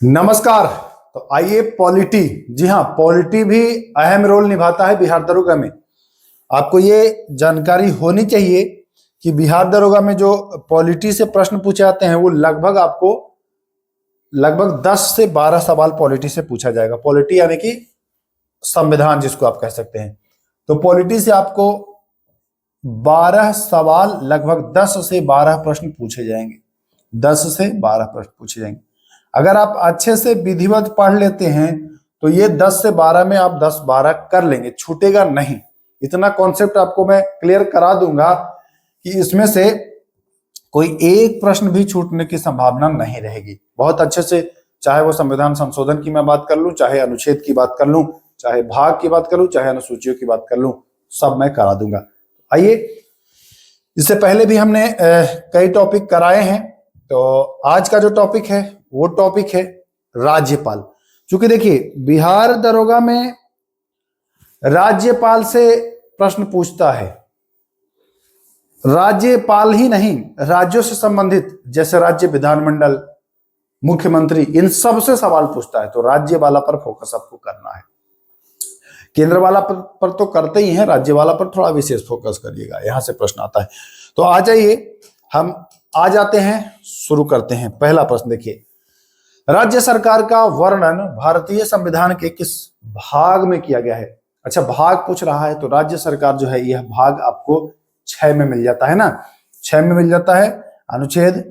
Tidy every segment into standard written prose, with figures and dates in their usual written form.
नमस्कार। तो आइए पॉलिटी, जी हाँ, पॉलिटी भी अहम रोल निभाता है बिहार दरोगा में। आपको ये जानकारी होनी चाहिए कि बिहार दरोगा में जो पॉलिटी से प्रश्न पूछे जाते हैं वो लगभग 10 से 12 सवाल पॉलिटी से पूछा जाएगा। पॉलिटी यानी कि संविधान जिसको आप कह सकते हैं। तो पॉलिटी से आपको 12 सवाल, लगभग 10 से 12 प्रश्न पूछे जाएंगे। 10 से 12 प्रश्न पूछे जाएंगे। अगर आप अच्छे से विधिवत पढ़ लेते हैं तो ये 10 से 12 में आप 10-12 कर लेंगे, छूटेगा नहीं। इतना कॉन्सेप्ट आपको मैं क्लियर करा दूंगा कि इसमें से कोई एक प्रश्न भी छूटने की संभावना नहीं रहेगी। बहुत अच्छे से, चाहे वो संविधान संशोधन की मैं बात कर लूं, चाहे अनुच्छेद की बात कर लूं, चाहे भाग की बात कर लूं, चाहे अनुसूचियों की बात कर लूं, सब मैं करा दूंगा। आइए, इससे पहले भी हमने कई टॉपिक कराए हैं। तो आज का जो टॉपिक है वो टॉपिक है राज्यपाल। क्योंकि देखिए, बिहार दरोगा में राज्यपाल से प्रश्न पूछता है। राज्यपाल ही नहीं, राज्यों से संबंधित जैसे राज्य विधानमंडल, मुख्यमंत्री, इन सब से सवाल पूछता है। तो राज्य वाला पर फोकस आपको करना है। केंद्र वाला पर तो करते ही हैं, राज्य वाला पर थोड़ा विशेष फोकस करिएगा, यहां से प्रश्न आता है। तो आ जाइए, हम आ जाते हैं, शुरू करते हैं। पहला प्रश्न देखिए, राज्य सरकार का वर्णन भारतीय संविधान के किस भाग में किया गया है? अच्छा, भाग पूछ रहा है तो राज्य सरकार जो है यह भाग आपको 6 में मिल जाता है ना। 6 में मिल जाता है। अनुच्छेद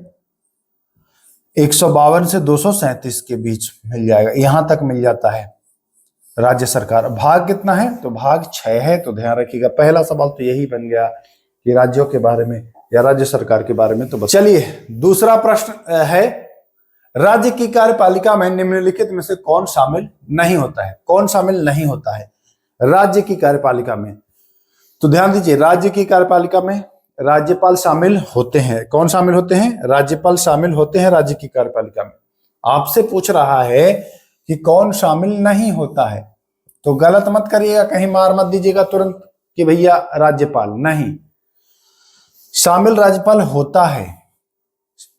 152 से 237 के बीच मिल जाएगा, यहां तक मिल जाता है राज्य सरकार। भाग कितना है? तो भाग 6 है। तो ध्यान रखिएगा, पहला सवाल तो यही बन गया कि राज्यों के बारे में या राज्य सरकार के बारे में। तो चलिए, दूसरा प्रश्न है, राज्य की कार्यपालिका में निम्नलिखित में से कौन शामिल नहीं होता है? कौन शामिल नहीं होता है राज्य की कार्यपालिका में? तो ध्यान दीजिए, राज्य की कार्यपालिका में राज्यपाल शामिल होते हैं। कौन शामिल होते हैं? राज्यपाल शामिल होते हैं राज्य की कार्यपालिका में। आपसे पूछ रहा है कि कौन शामिल नहीं होता है, तो गलत मत करिएगा, कहीं मार मत दीजिएगा तुरंत कि भैया राज्यपाल नहीं। शामिल राज्यपाल होता है,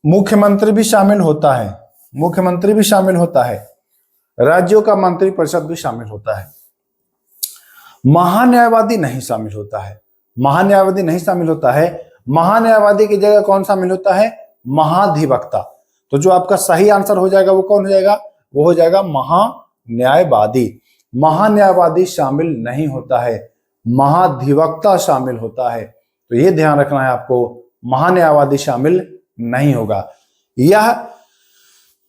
मुख्यमंत्री भी शामिल होता है, मुख्यमंत्री भी शामिल होता है, राज्यों का मंत्रिपरिषद भी शामिल होता है। महान्यायवादी नहीं शामिल होता है, महान्यायवादी नहीं शामिल होता है। महान्यायवादी की जगह कौन शामिल होता है? महाधिवक्ता। तो जो आपका सही आंसर हो जाएगा वो कौन हो जाएगा? वो हो जाएगा महान्यायवादी। महान्यायवादी शामिल नहीं होता है, महाधिवक्ता शामिल होता है। तो ये ध्यान रखना है आपको, महान्यायवादी शामिल नहीं होगा। यह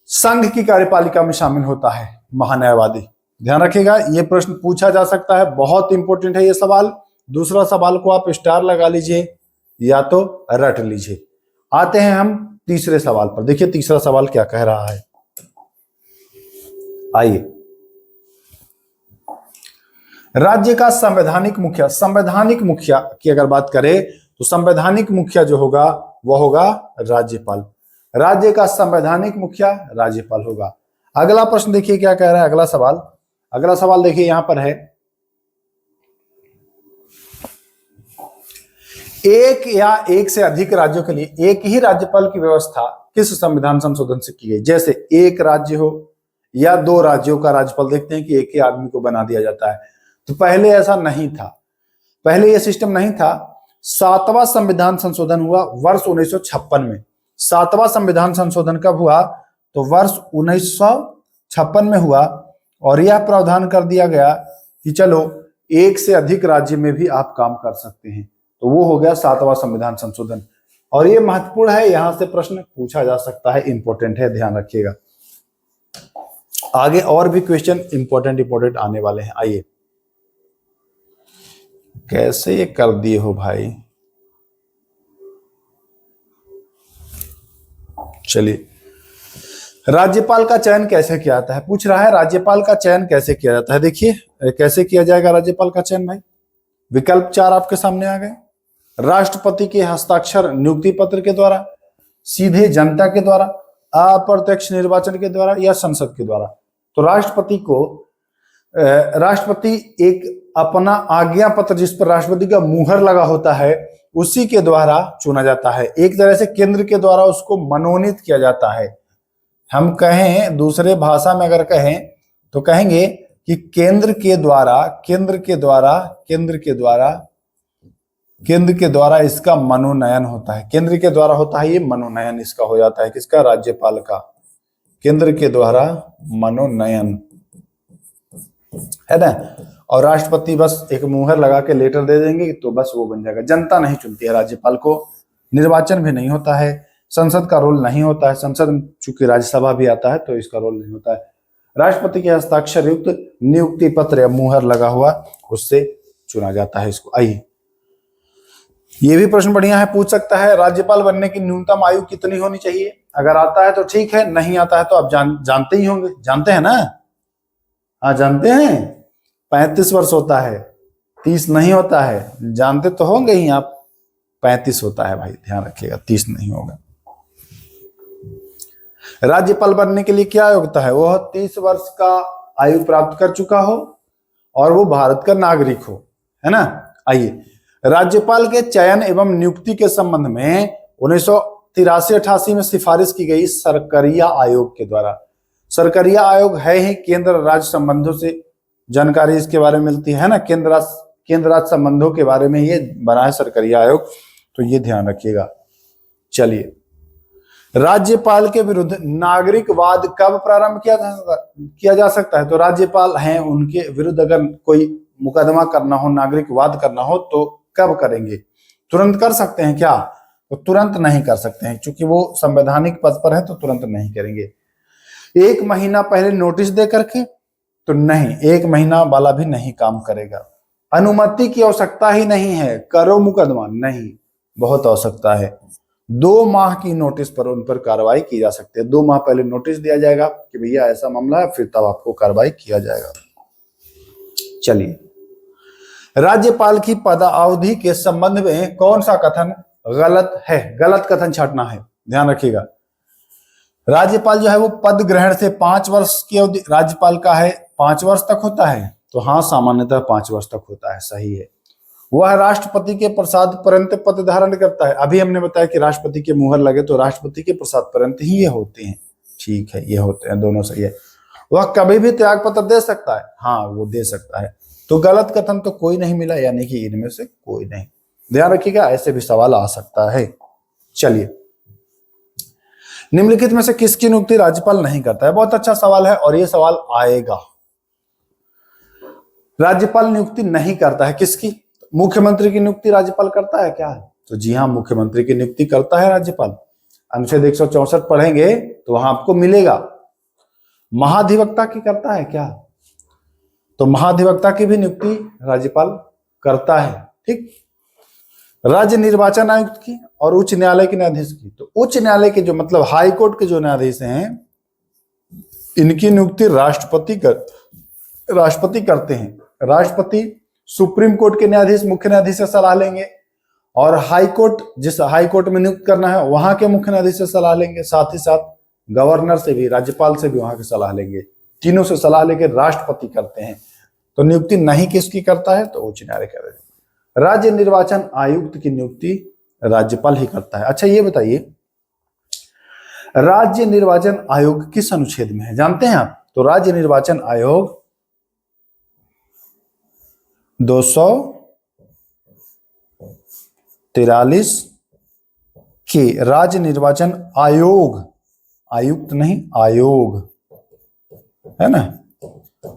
संघ की कार्यपालिका में शामिल होता है महान्यायवादी। ध्यान रखिएगा, यह प्रश्न पूछा जा सकता है, बहुत इंपॉर्टेंट है ये सवाल। दूसरा सवाल को आप स्टार लगा लीजिए या तो रट लीजिए। आते हैं हम तीसरे सवाल पर। देखिए तीसरा सवाल क्या कह रहा है, आइए। राज्य का संवैधानिक मुखिया, संवैधानिक मुखिया की अगर बात करें तो संवैधानिक मुखिया जो होगा वह होगा राज्यपाल। राज्य का संवैधानिक मुखिया राज्यपाल होगा। अगला प्रश्न देखिए क्या कह रहा है, अगला सवाल। अगला सवाल देखिए यहां पर है, एक या एक से अधिक राज्यों के लिए एक ही राज्यपाल की व्यवस्था किस संविधान संशोधन से की गई? जैसे एक राज्य हो या 2 राज्यों का राज्यपाल, देखते हैं कि एक ही आदमी को बना दिया जाता है। तो पहले ऐसा नहीं था, पहले यह सिस्टम नहीं था। 7वां संविधान संशोधन हुआ वर्ष 1956 में। 7वां संविधान संशोधन कब हुआ? तो वर्ष 1956 में हुआ। और यह प्रावधान कर दिया गया कि चलो एक से अधिक राज्य में भी आप काम कर सकते हैं। तो वो हो गया 7वां संविधान संशोधन। और ये महत्वपूर्ण है, यहां से प्रश्न पूछा जा सकता है, इंपॉर्टेंट है, ध्यान रखिएगा। आगे और भी क्वेश्चन इंपॉर्टेंट आने वाले हैं। आइए, कैसे ये कर दिए हो भाई? चलिए, राज्यपाल का चयन कैसे किया जाता है? पूछ रहा है राज्यपाल का चयन कैसे किया जाता है। देखिए कैसे किया जाएगा राज्यपाल का चयन भाई। विकल्प 4 आपके सामने आ गए। राष्ट्रपति के हस्ताक्षर नियुक्ति पत्र के द्वारा, सीधे जनता के द्वारा, अप्रत्यक्ष निर्वाचन के द्वारा या संसद के द्वारा। तो राष्ट्रपति एक अपना आज्ञा पत्र जिस पर राष्ट्रपति का मुहर लगा होता है उसी के द्वारा चुना जाता है। एक तरह से केंद्र के द्वारा उसको मनोनीत किया जाता है। हम कहें दूसरे भाषा में अगर कहें तो कहेंगे कि केंद्र के द्वारा इसका मनोनयन होता है। केंद्र के द्वारा होता है ये मनोनयन, इसका हो जाता है किसका? राज्यपाल का। केंद्र के द्वारा मनोनयन है ना। और राष्ट्रपति बस एक मुहर लगा के लेटर दे देंगे तो बस वो बन जाएगा। जनता नहीं चुनती है राज्यपाल को, निर्वाचन भी नहीं होता है, संसद का रोल नहीं होता है। संसद चूंकि राज्यसभा भी आता है तो इसका रोल नहीं होता है। राष्ट्रपति के हस्ताक्षर युक्त नियुक्ति पत्र या मुहर लगा हुआ उससे चुना जाता है इसको। आइए, ये भी प्रश्न बढ़िया है, पूछ सकता है राज्यपाल बनने की न्यूनतम आयु कितनी होनी चाहिए? अगर आता है तो ठीक है, नहीं आता है तो आप जानते ही होंगे, जानते हैं ना? हाँ जानते हैं, 35 वर्ष होता है, 30 नहीं होता है। जानते तो होंगे ही आप, 35 होता है भाई, ध्यान रखिएगा, 30 नहीं होगा। राज्यपाल बनने के लिए क्या योग्यता है? वह 30 वर्ष का आयु प्राप्त कर चुका हो और वो भारत का नागरिक हो, है ना। आइए, राज्यपाल के चयन एवं नियुक्ति के संबंध में 1983-88 में सिफारिश की गई सरकरिया आयोग के द्वारा। सरकरिया आयोग है ही केंद्र राज्य संबंधों से जानकारी इसके बारे में मिलती है ना, केंद्र राज्य संबंधों के बारे में ये बना है सरकरिया आयोग, तो ये ध्यान रखिएगा। चलिए, राज्यपाल के विरुद्ध नागरिकवाद कब प्रारंभ किया जा सकता है? तो राज्यपाल हैं, उनके विरुद्ध अगर कोई मुकदमा करना हो, नागरिकवाद करना हो तो कब करेंगे? तुरंत कर सकते हैं क्या? तो तुरंत नहीं कर सकते हैं, क्योंकि वो संवैधानिक पद पर है तो तुरंत नहीं करेंगे। 1 महीना पहले नोटिस दे करके तो नहीं, 1 महीना वाला भी नहीं काम करेगा। अनुमति की आवश्यकता ही नहीं है, करो मुकदमा, नहीं, बहुत आवश्यकता है। 2 माह की नोटिस पर उन पर कार्रवाई की जा सकती है। 2 माह पहले नोटिस दिया जाएगा कि भैया ऐसा मामला है, फिर तब आपको कार्रवाई किया जाएगा। चलिए, राज्यपाल की पदावधि के संबंध में कौन सा कथन गलत है? गलत कथन छांटना है, ध्यान रखिएगा। राज्यपाल जो है वो पद ग्रहण से 5 वर्ष की अवधि राज्यपाल का है, 5 वर्ष तक होता है, तो हाँ सामान्यतः 5 वर्ष तक होता है, सही है। वह राष्ट्रपति के प्रसाद पर्यंत पद धारण करता है। अभी हमने बताया कि राष्ट्रपति के मुहर लगे तो राष्ट्रपति के प्रसाद पर्यंत ही ये होते हैं, ठीक है, ये होते हैं, दोनों सही है। वह कभी भी त्याग पत्र दे सकता है, हाँ वो दे सकता है। तो गलत कथन तो कोई नहीं मिला, यानी कि इनमें से कोई नहीं। ध्यान रखिएगा, ऐसे भी सवाल आ सकता है। चलिए, निम्नलिखित में से किसकी नियुक्ति राज्यपाल नहीं करता है? बहुत अच्छा सवाल है और ये सवाल आएगा। राज्यपाल नियुक्ति नहीं करता है, किसकी? मुख्यमंत्री की नियुक्ति राज्यपाल करता है क्या? तो जी हाँ, मुख्यमंत्री की नियुक्ति करता है राज्यपाल। अनुच्छेद 164 पढ़ेंगे तो वहां आपको मिलेगा। महाधिवक्ता की करता है क्या? तो महाधिवक्ता की भी नियुक्ति राज्यपाल करता है, ठीक। राज्य निर्वाचन आयुक्त की और उच्च न्यायालय के न्यायाधीश की, तो उच्च न्यायालय के जो मतलब हाई कोर्ट के जो न्यायाधीश हैं, इनकी नियुक्ति राष्ट्रपति करते हैं। राष्ट्रपति सुप्रीम कोर्ट के न्यायाधीश मुख्य न्यायाधीश से सलाह लेंगे और हाई कोर्ट, जिस हाई कोर्ट में नियुक्त करना है वहां के मुख्य न्यायाधीश से सलाह लेंगे, साथ ही साथ गवर्नर से भी, राज्यपाल से भी वहां की सलाह लेंगे। तीनों से सलाह लेकर राष्ट्रपति करते हैं। तो नियुक्ति नहीं किसकी करता है? तो उच्च न्यायालय कर। राज्य निर्वाचन आयुक्त की नियुक्ति राज्यपाल ही करता है। अच्छा ये बताइए, राज्य निर्वाचन आयोग किस अनुच्छेद में है, जानते हैं आप? तो राज्य निर्वाचन आयोग 243 के राज्य निर्वाचन आयोग, आयुक्त नहीं, आयोग है ना,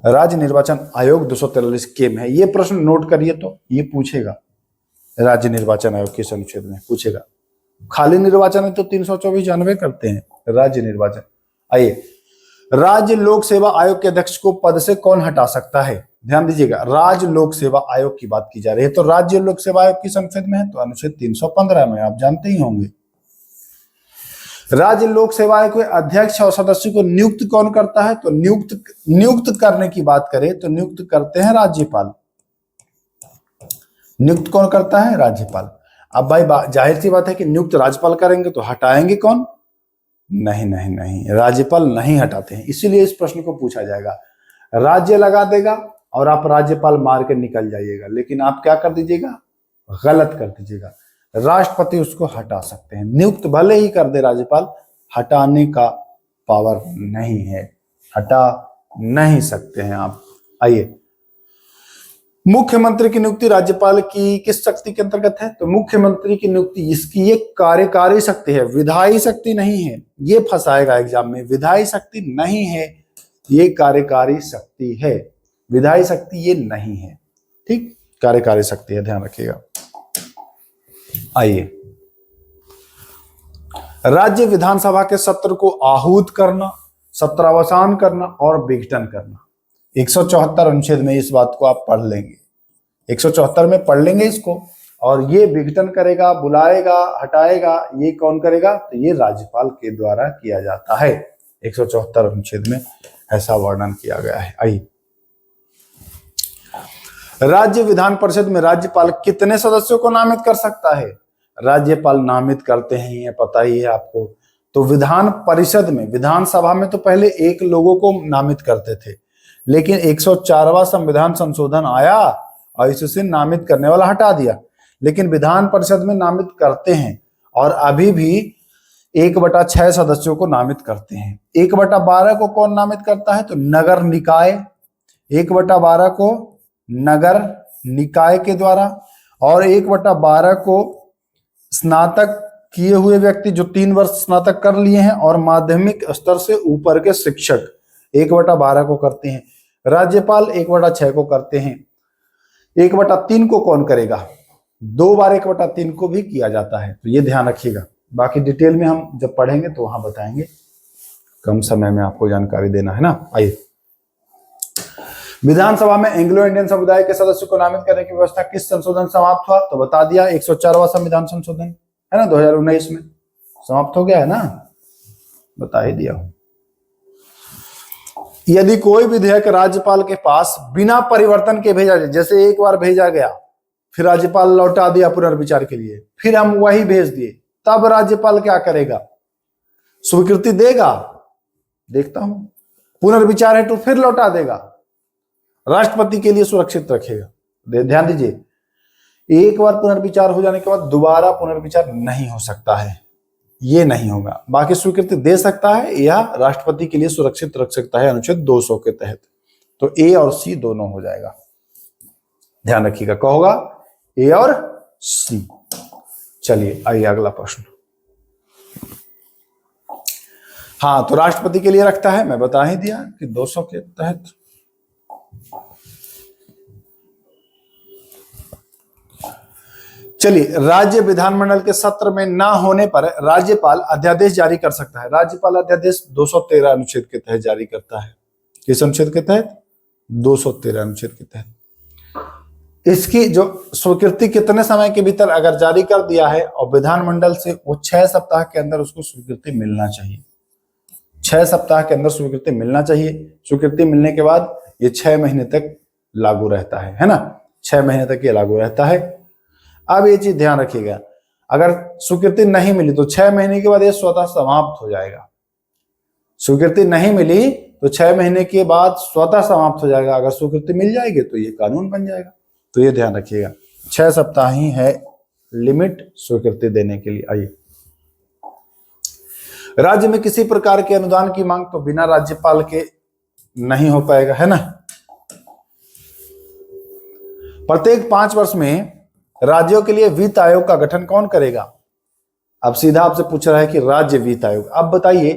राज्य निर्वाचन आयोग 243 के में है। ये प्रश्न नोट करिए, तो ये पूछेगा राज्य निर्वाचन आयोग किस अनुच्छेद में पूछेगा। खाली निर्वाचन है तो 324 जानवे करते हैं राज्य निर्वाचन। आइए, राज्य लोक सेवा आयोग के अध्यक्ष को पद से कौन हटा सकता है? ध्यान दीजिएगा, राज्य लोक सेवा आयोग की बात की जा रही है। तो राज्य लोक सेवा आयोग किस अनुच्छेद में है? तो अनुच्छेद 315 में, आप जानते ही होंगे। राज्य लोक सेवा आयोग के अध्यक्ष और सदस्य को नियुक्त कौन करता है? तो नियुक्त करने की बात करें तो नियुक्त करते हैं राज्यपाल। नियुक्त कौन करता है? राज्यपाल। अब भाई जाहिर सी बात है कि नियुक्त राज्यपाल करेंगे तो हटाएंगे कौन? नहीं नहीं नहीं, राज्यपाल नहीं हटाते हैं। इसीलिए इस प्रश्न को पूछा जाएगा। राज्य लगा देगा और आप राज्यपाल मार के निकल जाइएगा, लेकिन आप क्या कर दीजिएगा? गलत कर दीजिएगा। राष्ट्रपति उसको हटा सकते हैं। नियुक्त भले ही कर दे राज्यपाल, हटाने का पावर नहीं है, हटा नहीं सकते हैं आप। आइए, मुख्यमंत्री की नियुक्ति राज्यपाल की किस शक्ति के अंतर्गत है? तो मुख्यमंत्री की नियुक्ति इसकी ये कार्यकारी शक्ति है, विधायी शक्ति नहीं है। ये फंसाएगा एग्जाम में, विधायी शक्ति नहीं है, ये कार्यकारी शक्ति है, विधायी शक्ति ये नहीं है। ठीक, कार्यकारी शक्ति है, ध्यान रखिएगा। आइए, राज्य विधानसभा के सत्र को आहूत करना, सत्रावसान करना और विघटन करना। 174 अनुच्छेद में इस बात को आप पढ़ लेंगे, 174 में पढ़ लेंगे इसको। और ये विघटन करेगा, बुलाएगा, हटाएगा, ये कौन करेगा? तो ये राज्यपाल के द्वारा किया जाता है। 174 अनुच्छेद में ऐसा वर्णन किया गया है। आइए, राज्य विधान परिषद में राज्यपाल कितने सदस्यों को नामित कर सकता है? राज्यपाल नामित करते हैं, ये पता ही है आपको। तो विधान परिषद में, विधानसभा में तो पहले एक लोगों को नामित करते थे, लेकिन 104वां संविधान संशोधन आया और इससे नामित करने वाला हटा दिया। लेकिन विधान परिषद में नामित करते हैं और अभी भी 1/6 सदस्यों को नामित करते हैं। 1/12 को कौन नामित करता है? तो नगर निकाय, 1/12 को नगर निकाय के द्वारा, और 1/12 को स्नातक किए हुए व्यक्ति जो 3 वर्ष स्नातक कर लिए हैं और माध्यमिक स्तर से ऊपर के शिक्षक 1/12 को करते हैं। राज्यपाल 1/6 को करते हैं। 1/3 को कौन करेगा? 2 बार 1/3 को भी किया जाता है, तो ये ध्यान रखिएगा। बाकी डिटेल में हम जब पढ़ेंगे तो वहां बताएंगे, कम समय में आपको जानकारी देना है ना। आइए, विधानसभा में एंग्लो इंडियन समुदाय के सदस्यों को नामित करने की व्यवस्था किस संशोधन समाप्त हुआ? तो बता दिया, 104वां संविधान संशोधन है ना, 2019 में समाप्त हो गया है ना, बता ही दिया। यदि कोई विधेयक राज्यपाल के पास बिना परिवर्तन के भेजा जाए, जैसे एक बार भेजा गया, फिर राज्यपाल लौटा दिया पुनर्विचार के लिए, फिर हम वही भेज दिए, तब राज्यपाल क्या करेगा? स्वीकृति देगा? देखता हूं, पुनर्विचार है तो फिर लौटा देगा, राष्ट्रपति के लिए सुरक्षित रखेगा। ध्यान दीजिए, एक बार पुनर्विचार हो जाने के बाद दोबारा पुनर्विचार नहीं हो सकता है, ये नहीं होगा। बाकी स्वीकृति दे सकता है या राष्ट्रपति के लिए सुरक्षित रख सकता है अनुच्छेद 200 के तहत। तो ए और सी दोनों हो जाएगा, ध्यान रखिएगा। क्या होगा? ए और सी। चलिए आइए अगला प्रश्न। हाँ, तो राष्ट्रपति के लिए रखता है, मैं बता ही दिया कि 200 के तहत। चलिए, राज्य विधानमंडल के सत्र में ना होने पर राज्यपाल अध्यादेश जारी कर सकता है। राज्यपाल अध्यादेश 213 अनुच्छेद के तहत जारी करता है। किस अनुच्छेद के तहत? 213 अनुच्छेद के तहत। इसकी जो स्वीकृति कितने समय के भीतर अगर जारी कर दिया है और विधानमंडल से, वो 6 सप्ताह के अंदर उसको स्वीकृति मिलना चाहिए। 6 सप्ताह के अंदर स्वीकृति मिलना चाहिए। स्वीकृति मिलने के बाद ये 6 महीने तक लागू रहता है ना, 6 महीने तक ये लागू रहता है। अब ये चीज ध्यान रखिएगा, अगर स्वीकृति नहीं मिली तो 6 महीने के बाद ये स्वतः समाप्त हो जाएगा। स्वीकृति नहीं मिली तो 6 महीने के बाद स्वतः समाप्त हो जाएगा। अगर स्वीकृति मिल जाएगी तो ये कानून बन जाएगा। तो ये ध्यान रखिएगा, 6 सप्ताह ही है लिमिट स्वीकृति देने के लिए। आइए, राज्य में किसी प्रकार के अनुदान की मांग तो बिना राज्यपाल के नहीं हो पाएगा, है ना। प्रत्येक 5 वर्ष में राज्यों के लिए वित्त आयोग का गठन कौन करेगा? अब सीधा आपसे पूछ रहा है कि राज्य वित्त आयोग। अब बताइए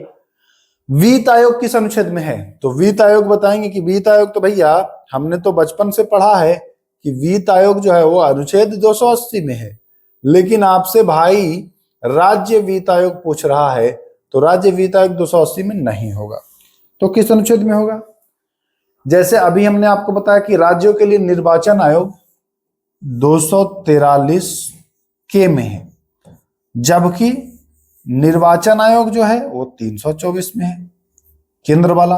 वित्त आयोग किस अनुच्छेद में है? तो वित्त आयोग बताएंगे कि वित्त आयोग तो भैया हमने तो बचपन से पढ़ा है कि वित्त आयोग जो है वो अनुच्छेद 280 में है, लेकिन आपसे भाई राज्य वित्त आयोग पूछ रहा है, तो राज्य वित्त आयोग 280 में नहीं होगा। तो किस अनुच्छेद में होगा? जैसे अभी हमने आपको बताया कि राज्यों के लिए निर्वाचन आयोग 243 के में है, जबकि निर्वाचन आयोग जो है वो 324 में है, केंद्र वाला।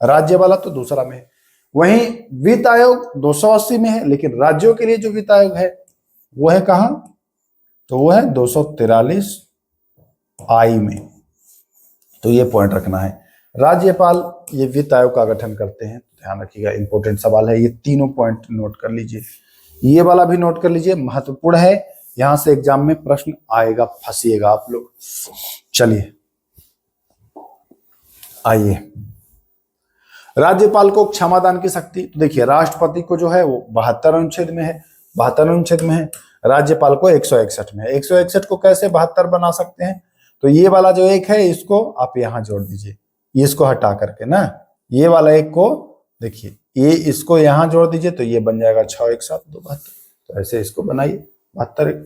राज्य वाला तो दूसरा में है। वहीं वित्त आयोग 280 में है, लेकिन राज्यों के लिए जो वित्त आयोग है वो है कहां? तो वो है 243 आई में। तो ये पॉइंट रखना है। राज्यपाल ये वित्त आयोग का गठन करते हैं, ध्यान रखिएगा, इंपॉर्टेंट सवाल है। ये तीनों पॉइंट नोट कर लीजिए, ये वाला भी नोट कर लीजिए, महत्वपूर्ण है। यहां से एग्जाम में प्रश्न आएगा, फंसिएगा आप लोग। चलिए आइए, राज्यपाल को क्षमादान की शक्ति, तो देखिए राष्ट्रपति को जो है वो 72 अनुच्छेद में है, 72 अनुच्छेद में है, राज्यपाल को 161 में है। 161 को कैसे 72 बना सकते हैं, तो ये वाला जो एक है इसको आप यहां जोड़ दीजिए, ये इसको हटा करके ना, ये वाला एक को देखिए, ये इसको यहां जोड़ दीजिए तो ये बन जाएगा 6 1 7 2 72, तो ऐसे इसको बनाइए 72।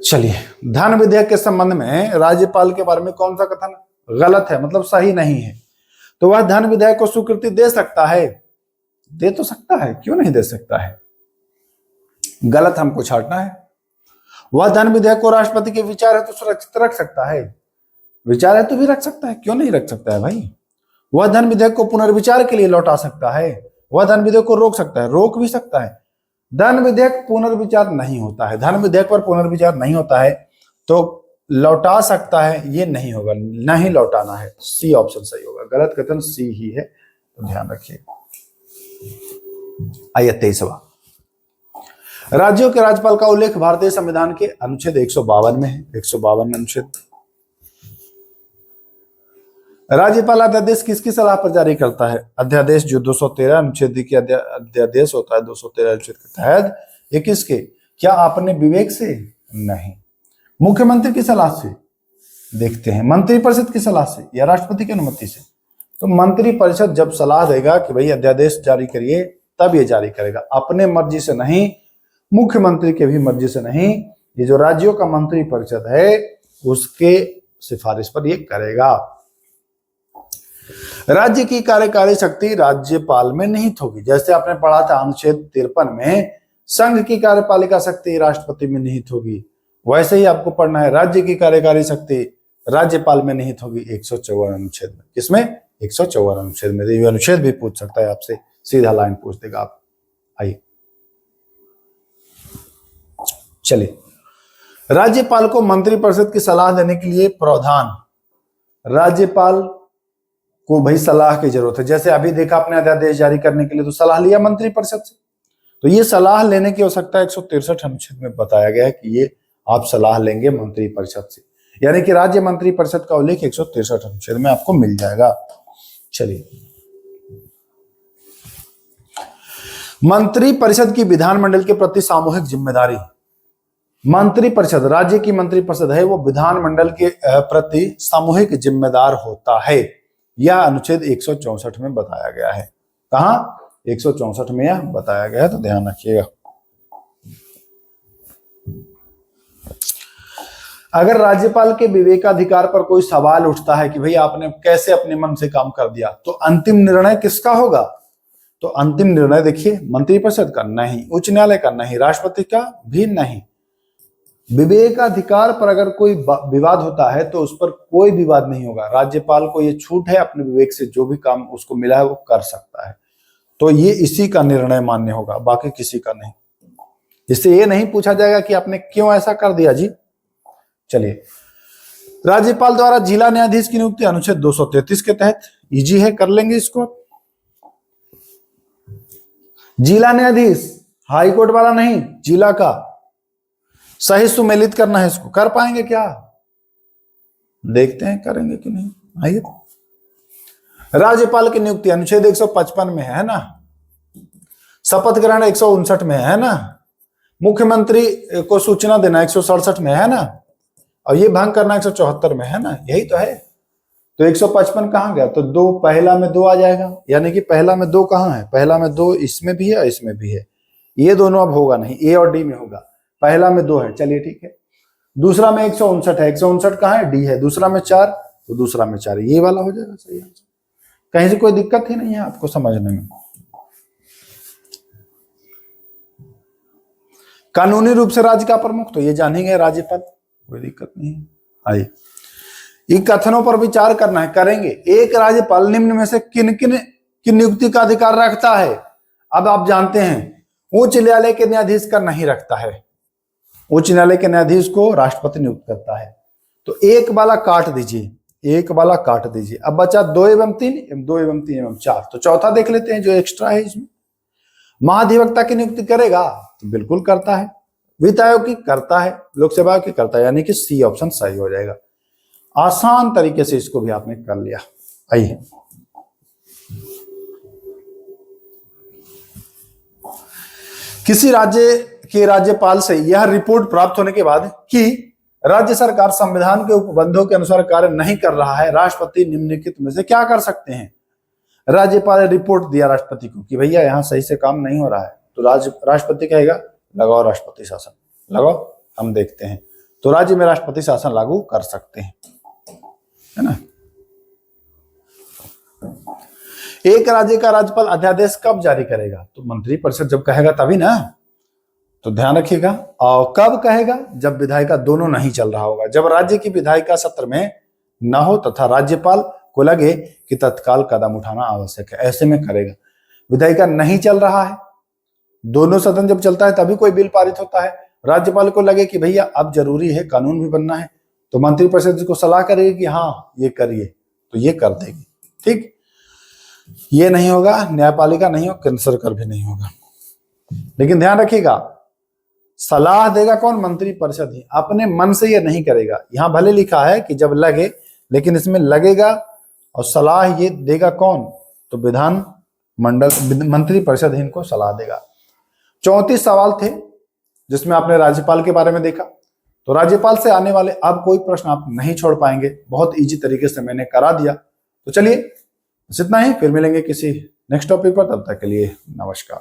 चलिए, धन विधेयक के संबंध में राज्यपाल के बारे में कौन सा कथन गलत है, मतलब सही नहीं है, तो वह धन विधेयक को स्वीकृति दे सकता है, दे तो सकता है, क्यों नहीं दे सकता है, गलत हमको छांटना है। वह धन विधेयक को राष्ट्रपति के विचार है तो सुरक्षित रख सकता है, विचार है तो भी रख सकता है, क्यों नहीं रख सकता है भाई। वह धन विधेयक को पुनर्विचार के लिए लौटा सकता है, वह धन विधेयक को रोक सकता है, रोक भी सकता है। धन विधेयक पुनर्विचार नहीं होता है, धन विधेयक पर पुनर्विचार नहीं होता है, तो लौटा सकता है, ये नहीं होगा, नहीं लौटाना है, सी ऑप्शन सही होगा, गलत कथन सी ही है, तो ध्यान रखिएगा। आइए 23वां, राज्यों के राज्यपाल का उल्लेख भारतीय संविधान के अनुच्छेद 152 में है, 152 अनुच्छेद। राज्यपाल अध्यादेश किसकी सलाह पर जारी करता है, अध्यादेश जो 213 अनुच्छेद की अध्यादेश होता है 213 अनुच्छेद के तहत, ये किसके, क्या अपने विवेक से, नहीं, मुख्यमंत्री की सलाह से, देखते हैं मंत्रिपरिषद की सलाह से या राष्ट्रपति की अनुमति से, तो मंत्रिपरिषद जब सलाह देगा कि भाई अध्यादेश जारी करिए तब ये जारी करेगा, अपने मर्जी से नहीं, मुख्यमंत्री के भी मर्जी से नहीं, ये जो राज्यों का मंत्रिपरिषद है उसके सिफारिश पर ये करेगा। राज्य की कार्यकारी शक्ति राज्यपाल में निहित होगी, जैसे आपने पढ़ा था अनुच्छेद 53 में संघ की कार्यपालिका शक्ति राष्ट्रपति में निहित होगी, वैसे ही आपको पढ़ना है राज्य की कार्यकारी शक्ति राज्यपाल में निहित होगी 154 अनुच्छेद में, किसमें, 154 अनुच्छेद में। ये अनुच्छेद भी पूछ सकता है आपसे, सीधा लाइन पूछ देगा आप। आइए, चलिए, राज्यपाल को मंत्रिपरिषद की सलाह देने के लिए प्रावधान, राज्यपाल को भाई सलाह की जरूरत है, जैसे अभी देखा आपने अध्यादेश जारी करने के लिए तो सलाह लिया मंत्रिपरिषद से, तो ये सलाह लेने की आवश्यकता 163 अनुच्छेद में बताया गया है कि ये आप सलाह लेंगे मंत्रिपरिषद से, यानी कि राज्य मंत्रिपरिषद का उल्लेख 163 अनुच्छेद में आपको मिल जाएगा। चलिए, मंत्रिपरिषद की विधानमंडल के प्रति सामूहिक जिम्मेदारी, मंत्रिपरिषद, राज्य की मंत्रिपरिषद है वो विधानमंडल के प्रति सामूहिक जिम्मेदार होता है, यह अनुच्छेद 164 में बताया गया है, कहां, 164 में यह बताया गया है, तो ध्यान रखिएगा। अगर राज्यपाल के विवेकाधिकार पर कोई सवाल उठता है कि भाई आपने कैसे अपने मन से काम कर दिया, तो अंतिम निर्णय किसका होगा, तो अंतिम निर्णय देखिए मंत्रिपरिषद का नहीं, उच्च न्यायालय का नहीं, राष्ट्रपति का भी नहीं। विवेकाधिकार पर अगर कोई विवाद होता है तो उस पर कोई विवाद नहीं होगा, राज्यपाल को ये छूट है अपने विवेक से जो भी काम उसको मिला है वो कर सकता है, तो ये इसी का निर्णय मान्य होगा, बाकी किसी का नहीं। इससे ये नहीं पूछा जाएगा कि आपने क्यों ऐसा कर दिया जी। चलिए, राज्यपाल द्वारा जिला न्यायाधीश की नियुक्ति अनुच्छेद 233 के तहत, इजी है, कर लेंगे इसको। जिला न्यायाधीश, हाईकोर्ट वाला नहीं, जिला का, सही सुमेलित करना है इसको, कर पाएंगे क्या, देखते हैं करेंगे कि नहीं। आइए, राज्यपाल की नियुक्ति अनुच्छेद 155 में है ना, शपथ ग्रहण 159 में है ना, मुख्यमंत्री को सूचना देना 167 में है ना, और ये भंग करना 174 में है ना, यही तो है। तो 155 कहां गया, तो दो, पहला में 2 आ जाएगा, यानी कि पहला में 2 कहां है, पहला में 2 इसमें भी है इसमें भी है, ये दोनों अब होगा नहीं, ए और डी में होगा, पहला में 2 है, चलिए ठीक है। दूसरा में 159 है, 159 कहां है, डी है, दूसरा में 4, तो दूसरा में 4, ये वाला हो जाएगा सही आंसर, कहीं से कोई दिक्कत ही नहीं है आपको समझने में। कानूनी रूप से राज्य का प्रमुख, तो ये जान ही गए राज्यपाल, कोई दिक्कत नहीं है। आइए, इन कथनों पर विचार करना है, करेंगे। एक राज्यपाल निम्न में से किन किन की नियुक्ति का अधिकार रखता है, अब आप जानते हैं उच्च न्यायालय के न्यायाधीश का नहीं रखता है, उच्च न्यायालय के न्यायाधीश को राष्ट्रपति नियुक्त करता है, तो एक वाला काट दीजिए, एक वाला काट दीजिए, अब बचा 2 एवं 3, 2 एवं 3 एवं 4, तो चौथा देख लेते हैं जो एक्स्ट्रा है इसमें। महाधिवक्ता की नियुक्ति करेगा, तो बिल्कुल करता है, वित्त आयोग की करता है, लोकसेवा की करता है, यानी कि सी ऑप्शन सही हो जाएगा। आसान तरीके से इसको भी आपने कर लिया। आइए, किसी राज्य के राज्यपाल से यह रिपोर्ट प्राप्त होने के बाद कि राज्य सरकार संविधान के उपबंधों के अनुसार कार्य नहीं कर रहा है, राष्ट्रपति निम्नलिखित में से क्या कर सकते हैं। राज्यपाल ने रिपोर्ट दिया राष्ट्रपति को कि भैया यहाँ सही से काम नहीं हो रहा है, तो राष्ट्रपति कहेगा लगाओ राष्ट्रपति शासन, लगाओ, हम देखते हैं। तो राज्य में राष्ट्रपति शासन लागू कर सकते हैं, है ना। एक राज्य का राज्यपाल अध्यादेश कब जारी करेगा, तो मंत्रिपरिषद जब कहेगा तभी ना, तो ध्यान रखिएगा। और कब कहेगा, जब विधायिका दोनों नहीं चल रहा होगा, जब राज्य की विधायिका सत्र में न हो तथा राज्यपाल को लगे कि तत्काल कदम उठाना आवश्यक है, ऐसे में करेगा। विधायिका नहीं चल रहा है, दोनों सदन जब चलता है तभी कोई बिल पारित होता है, राज्यपाल को लगे कि भैया अब जरूरी है, कानून भी बनना है, तो मंत्रिपरिषद को सलाह करेगी कि हाँ ये करिए, तो ये कर देगी। ठीक, ये नहीं होगा, न्यायपालिका नहीं हो, केंद्र सरकार भी नहीं होगा। लेकिन ध्यान रखिएगा, सलाह देगा कौन, मंत्रिपरिषद ही, अपने मन से ये नहीं करेगा। यहां भले लिखा है कि जब लगे, लेकिन इसमें लगेगा और सलाह ये देगा कौन, तो विधान मंडल, मंत्रिपरिषद इनको सलाह देगा। 34 सवाल थे जिसमें आपने राज्यपाल के बारे में देखा। तो राज्यपाल से आने वाले अब कोई प्रश्न आप नहीं छोड़ पाएंगे, बहुत इजी तरीके से मैंने करा दिया। तो चलिए बस इतना ही, फिर मिलेंगे किसी नेक्स्ट टॉपिक पर, तब तक के लिए नमस्कार।